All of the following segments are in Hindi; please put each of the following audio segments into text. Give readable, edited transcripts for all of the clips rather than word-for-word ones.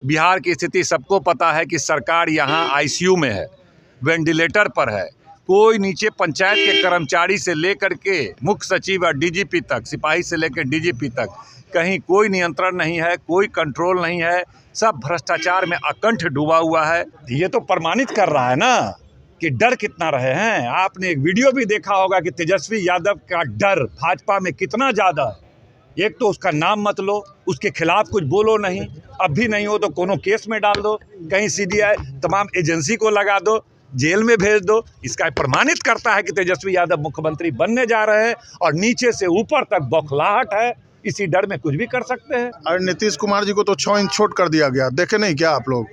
बिहार की स्थिति सबको पता है कि सरकार यहाँ आईसीयू में है, वेंटिलेटर पर है। कोई नीचे पंचायत के कर्मचारी से लेकर के मुख्य सचिव और डीजीपी तक, सिपाही से लेकर डीजीपी तक, कहीं कोई नियंत्रण नहीं है, कोई कंट्रोल नहीं है। सब भ्रष्टाचार में अकंठ डूबा हुआ है। ये तो प्रमाणित कर रहा है ना कि डर कितना रहे हैं। आपने एक वीडियो भी देखा होगा कि तेजस्वी यादव का डर भाजपा में कितना ज़्यादा है। एक तो उसका नाम मत लो, उसके खिलाफ कुछ बोलो नहीं, अब भी नहीं हो तो कोनो केस में डाल दो, कहीं सीबीआई तमाम एजेंसी को लगा दो, जेल में भेज दो। इसका प्रमाणित करता है कि तेजस्वी यादव मुख्यमंत्री बनने जा रहे हैं और नीचे से ऊपर तक बौखलाहट है। इसी डर में कुछ भी कर सकते हैं। और नीतीश कुमार जी को तो 6 इंच छोट कर दिया गया, देखे नहीं क्या आप लोग?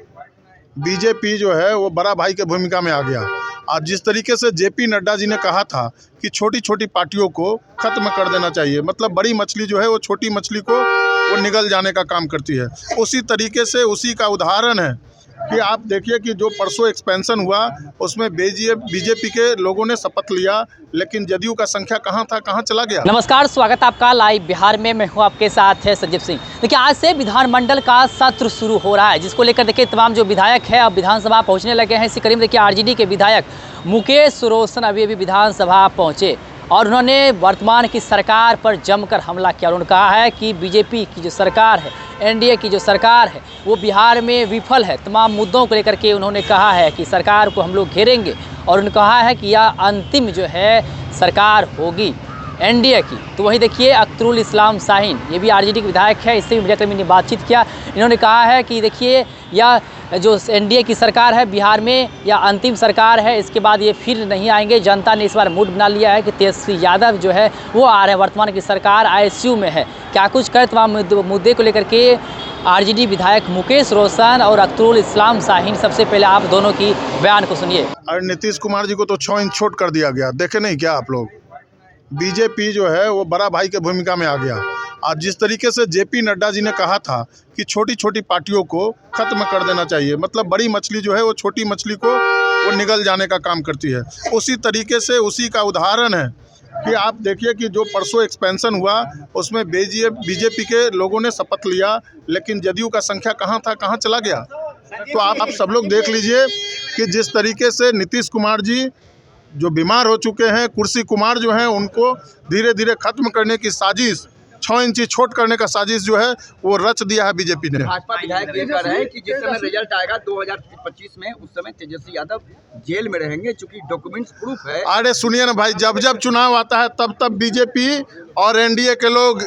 बीजेपी जो है वो बड़ा भाई के भूमिका में आ गया। आज जिस तरीके से जेपी नड्डा जी ने कहा था कि छोटी छोटी पार्टियों को खत्म कर देना चाहिए, मतलब बड़ी मछली जो है वो छोटी मछली को वो निगल जाने का काम करती है, उसी तरीके से उसी का उदाहरण है कि आप देखिए कि जो परसों एक्सपेंशन हुआ उसमें बीजेपी के लोगों ने शपथ लिया, लेकिन जदयू का संख्या कहाँ था, कहाँ चला गया। नमस्कार, स्वागत है आपका लाइव बिहार में। मैं हूं आपके साथ है संजीव सिंह। देखिए, आज से विधानमंडल का सत्र शुरू हो रहा है, जिसको लेकर देखिए तमाम जो विधायक है अब विधानसभा पहुंचने लगे हैं। इसी कड़ी में देखिए आरजेडी के विधायक मुकेश रोशन अभी विधानसभा पहुंचे और उन्होंने वर्तमान की सरकार पर जमकर हमला किया। उन्होंने कहा है कि बीजेपी की जो सरकार है, एनडीए की जो सरकार है, वो बिहार में विफल है। तमाम मुद्दों को लेकर के उन्होंने कहा है कि सरकार को हम लोग घेरेंगे और उन्होंने कहा है कि यह अंतिम जो है सरकार होगी एनडीए की। तो वहीं देखिए अख्तरुल इस्लाम शाहीन, ये भी आरजेडी के विधायक है, इससे भी मीडियाकर्मी ने बातचीत किया। इन्होंने कहा है कि देखिए यह जो एनडीए की सरकार है बिहार में, यह अंतिम सरकार है, इसके बाद ये फिर नहीं आएंगे। जनता ने इस बार मूड बना लिया है कि तेजस्वी यादव जो है वो आ रहे हैं। वर्तमान की सरकार आईसीयू में है। क्या कुछ कहे तमाम मुद्दे को लेकर के आरजेडी विधायक मुकेश रोशन और अख्तरुल इस्लाम शाहीन। सबसे पहले आप दोनों की बयान को सुनिए। और नीतीश कुमार जी को तो 6 इंच छोट कर दिया गया, देखे नहीं क्या आप लोग? बीजेपी जो है वो बड़ा भाई के भूमिका में आ गया। आज जिस तरीके से जेपी नड्डा जी ने कहा था कि छोटी छोटी पार्टियों को खत्म कर देना चाहिए, मतलब बड़ी मछली जो है वो छोटी मछली को वो निगल जाने का काम करती है, उसी तरीके से उसी का उदाहरण है कि आप देखिए कि जो परसों एक्सपेंशन हुआ उसमें बीजेपी के लोगों ने शपथ लिया, लेकिन जदयू का संख्या कहाँ था, कहाँ चला गया। तो आप सब लोग देख लीजिए कि जिस तरीके से नीतीश कुमार जी जो बीमार हो चुके हैं, कुर्सी कुमार जो हैं, उनको धीरे धीरे खत्म करने की साजिश, 6 इंची छोट करने का साजिश जो है वो रच दिया है बीजेपी ने। भाजपा विधायक ये कह रहे हैं कि जिस समय रिजल्ट आएगा 2025 में, उस समय तेजस्वी यादव जेल में रहेंगे, चूंकि डॉक्यूमेंट्स प्रूफ है। अरे सुनिए ना भाई, जब जब चुनाव आता है तब तब बीजेपी और एनडीए के लोग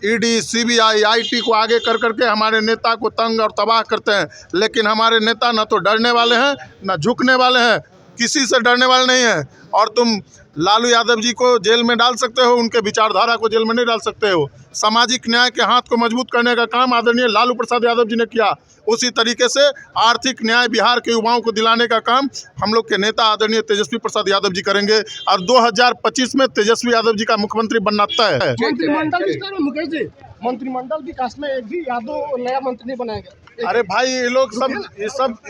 ईडी, सीबीआई, आईटी को आगे कर करके हमारे नेता को तंग और तबाह करते हैं, लेकिन हमारे नेता ना तो डरने वाले हैं ना झुकने वाले हैं, किसी से डरने वाले नहीं है। और तुम लालू यादव जी को जेल में डाल सकते हो, उनके विचारधारा को जेल में नहीं डाल सकते हो। सामाजिक न्याय के हाथ को मजबूत करने का काम आदरणीय लालू प्रसाद यादव जी ने किया, उसी तरीके से आर्थिक न्याय बिहार के युवाओं को दिलाने का काम हम लोग के नेता आदरणीय तेजस्वी प्रसाद यादव जी करेंगे और 2025 में तेजस्वी यादव जी का मुख्यमंत्री बनना तय है। मंत्रिमंडल विस्तार में मुकेश जी, मंत्रिमंडल विकास में एक भी यादव नया मंत्री नहीं बनाएगा। अरे भाई, ये लोग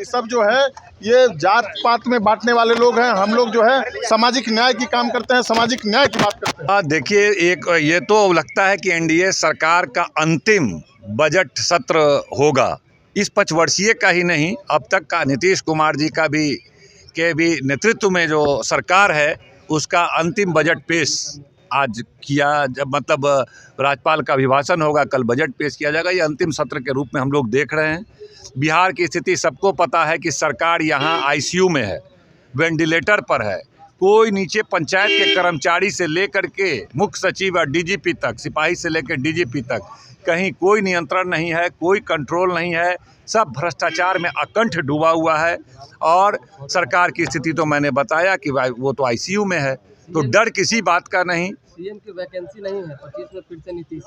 सब जो है ये जात पात में बांटने वाले लोग हैं। हम लोग जो है सामाजिक न्याय की काम करते हैं, सामाजिक न्याय की बात करते हैं। देखिए, एक ये तो लगता है कि एनडीए सरकार का अंतिम बजट सत्र होगा। इस 5 वर्षीय का ही नहीं, अब तक का नीतीश कुमार जी का भी नेतृत्व में जो सरकार है उसका अंतिम बजट पेश आज किया। जब मतलब राज्यपाल का अभिभाषण होगा, कल बजट पेश किया जाएगा। ये अंतिम सत्र के रूप में हम लोग देख रहे हैं। बिहार की स्थिति सबको पता है कि सरकार यहाँ आईसीयू में है, वेंटिलेटर पर है। कोई नीचे पंचायत के कर्मचारी से लेकर के मुख्य सचिव और डीजीपी तक, सिपाही से लेकर डीजीपी तक, कहीं कोई नियंत्रण नहीं है, कोई कंट्रोल नहीं है। सब भ्रष्टाचार में अकंठ डूबा हुआ है। और सरकार की स्थिति तो मैंने बताया कि वो तो आईसीयू में है, तो डर किसी बात का नहीं। सीएम की वैकेंसी नहीं है, 25 में फिर से नीतीश।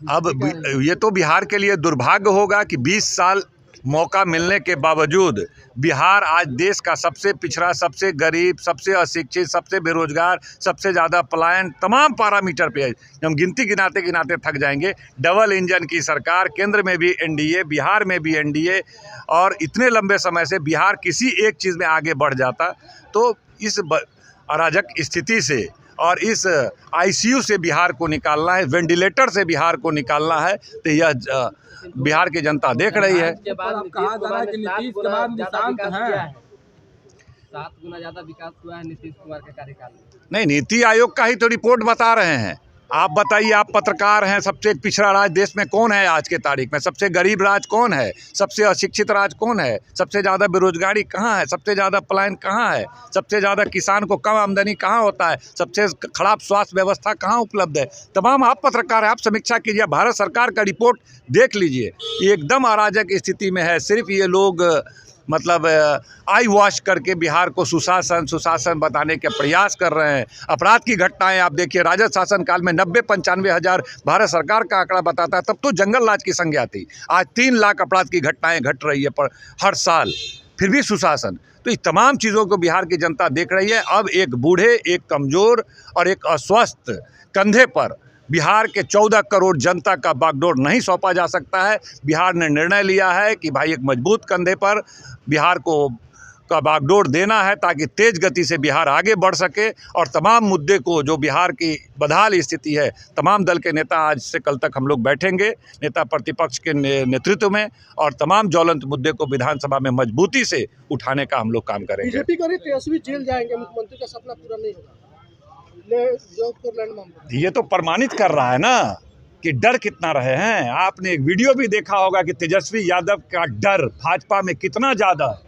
अब ये तो बिहार के लिए दुर्भाग्य होगा कि 20 साल मौका मिलने के बावजूद बिहार आज देश का सबसे पिछड़ा, सबसे गरीब, सबसे अशिक्षित, सबसे बेरोजगार, सबसे ज़्यादा पलायन, तमाम पैरामीटर पे है। हम गिनती गिनाते गिनाते थक जाएंगे। डबल इंजन की सरकार, केंद्र में भी एनडीए, बिहार में भी एनडीए, और इतने लंबे समय से बिहार किसी एक चीज़ में आगे बढ़ जाता तो इस अराजक स्थिति से और इस आईसीयू से बिहार को निकालना है, वेंटिलेटर से बिहार को निकालना है, तो यह बिहार की जनता देख रही है। के बाद कहा जा रहा है कि नीतीश के बाद निशांत हैं। 7 गुना ज्यादा विकास हुआ है नीतीश कुमार के कार्यकाल में। नहीं, नीति आयोग का ही तो रिपोर्ट बता रहे हैं। आप बताइए, आप पत्रकार हैं, सबसे पिछड़ा राज्य देश में कौन है आज के तारीख में? सबसे गरीब राज्य कौन है? सबसे अशिक्षित राज्य कौन है? सबसे ज़्यादा बेरोजगारी कहाँ है? सबसे ज़्यादा पलायन कहाँ है? सबसे ज़्यादा किसान को कम आमदनी कहाँ होता है? सबसे खराब स्वास्थ्य व्यवस्था कहाँ उपलब्ध है? तमाम आप पत्रकार हैं, आप समीक्षा कीजिए, भारत सरकार का रिपोर्ट देख लीजिए। ये एकदम अराजक स्थिति में है। सिर्फ ये लोग मतलब आई वॉश करके बिहार को सुशासन बताने के प्रयास कर रहे हैं। अपराध की घटनाएं आप देखिए, राजद शासन काल में 90-95 हज़ार भारत सरकार का आंकड़ा बताता है, तब तो जंगल राज की संज्ञा थी। आज 3 लाख अपराध की घटनाएं घट रही है पर हर साल, फिर भी सुशासन। तो इस तमाम चीज़ों को बिहार की जनता देख रही है। अब एक बूढ़े, एक कमज़ोर और एक अस्वस्थ कंधे पर बिहार के 14 करोड़ जनता का बागडोर नहीं सौंपा जा सकता है। बिहार ने निर्णय लिया है कि भाई एक मजबूत कंधे पर बिहार को का बागडोर देना है, ताकि तेज़ गति से बिहार आगे बढ़ सके और तमाम मुद्दे को, जो बिहार की बदहाल स्थिति है, तमाम दल के नेता आज से कल तक हम लोग बैठेंगे नेता प्रतिपक्ष के नेतृत्व में, और तमाम ज्वलंत मुद्दे को विधानसभा में मजबूती से उठाने का हम लोग काम करेंगे। बीजेपी का तेजस्वी जेल जाएंगे, मुख्यमंत्री का सपना पूरा नहीं होगा। ये तो प्रमाणित कर रहा है ना कि डर कितना रहे हैं। आपने एक वीडियो भी देखा होगा कि तेजस्वी यादव का डर भाजपा में कितना ज़्यादा है।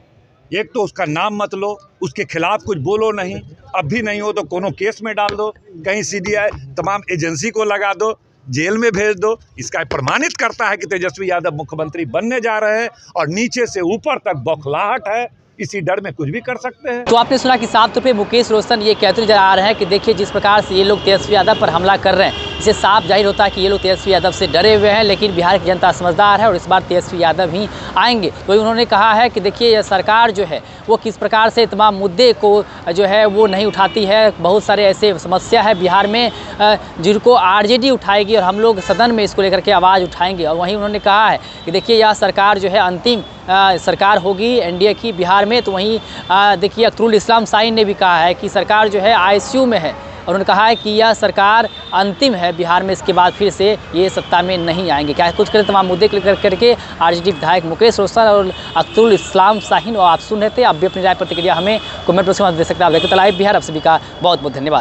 एक तो उसका नाम मत लो, उसके खिलाफ कुछ बोलो नहीं, अब भी नहीं हो तो कोनो केस में डाल दो, कहीं सीबीआई तमाम एजेंसी को लगा दो, जेल में भेज दो। इसका प्रमाणित करता है कि तेजस्वी यादव मुख्यमंत्री बनने जा रहे हैं और नीचे से ऊपर तक बौखलाहट है। इसी डर में कुछ भी कर सकते हैं। तो आपने सुना कि साफ तौर पे मुकेश रोशन ये कहते नजर आ रहे हैं कि देखिए जिस प्रकार से ये लोग तेजस्वी यादव पर हमला कर रहे हैं, इससे साफ जाहिर होता है कि ये लोग तेजस्वी यादव से डरे हुए हैं। लेकिन बिहार की जनता समझदार है और इस बार तेजस्वी यादव ही आएंगे। तो उन्होंने कहा है कि देखिए यह सरकार जो है वो किस प्रकार से तमाम मुद्दे को जो है वो नहीं उठाती है। बहुत सारे ऐसे समस्या है बिहार में जिनको आरजेडी उठाएगी और हम लोग सदन में इसको लेकर के आवाज़ उठाएंगे। और वहीं उन्होंने कहा है कि देखिए यह सरकार जो है अंतिम सरकार होगी एनडीए की बिहार में। तो वहीं देखिए अख्तरुल इस्लाम शाहीन ने भी कहा है कि सरकार जो है आईसीयू में है और उन्होंने कहा है कि यह सरकार अंतिम है बिहार में, इसके बाद फिर से ये सत्ता में नहीं आएंगे। क्या कुछ करें तमाम मुद्दे को लेकर करके आरजेडी विधायक मुकेश रोशन और अख्तरुल इस्लाम शाहीन, और आप सुन रहे थे। आप भी अपनी राय प्रतिक्रिया हमें कमेंट बॉक्स में दे सकते हैं। आप देखते लाइव बिहार, आप सभी का बहुत बहुत धन्यवाद।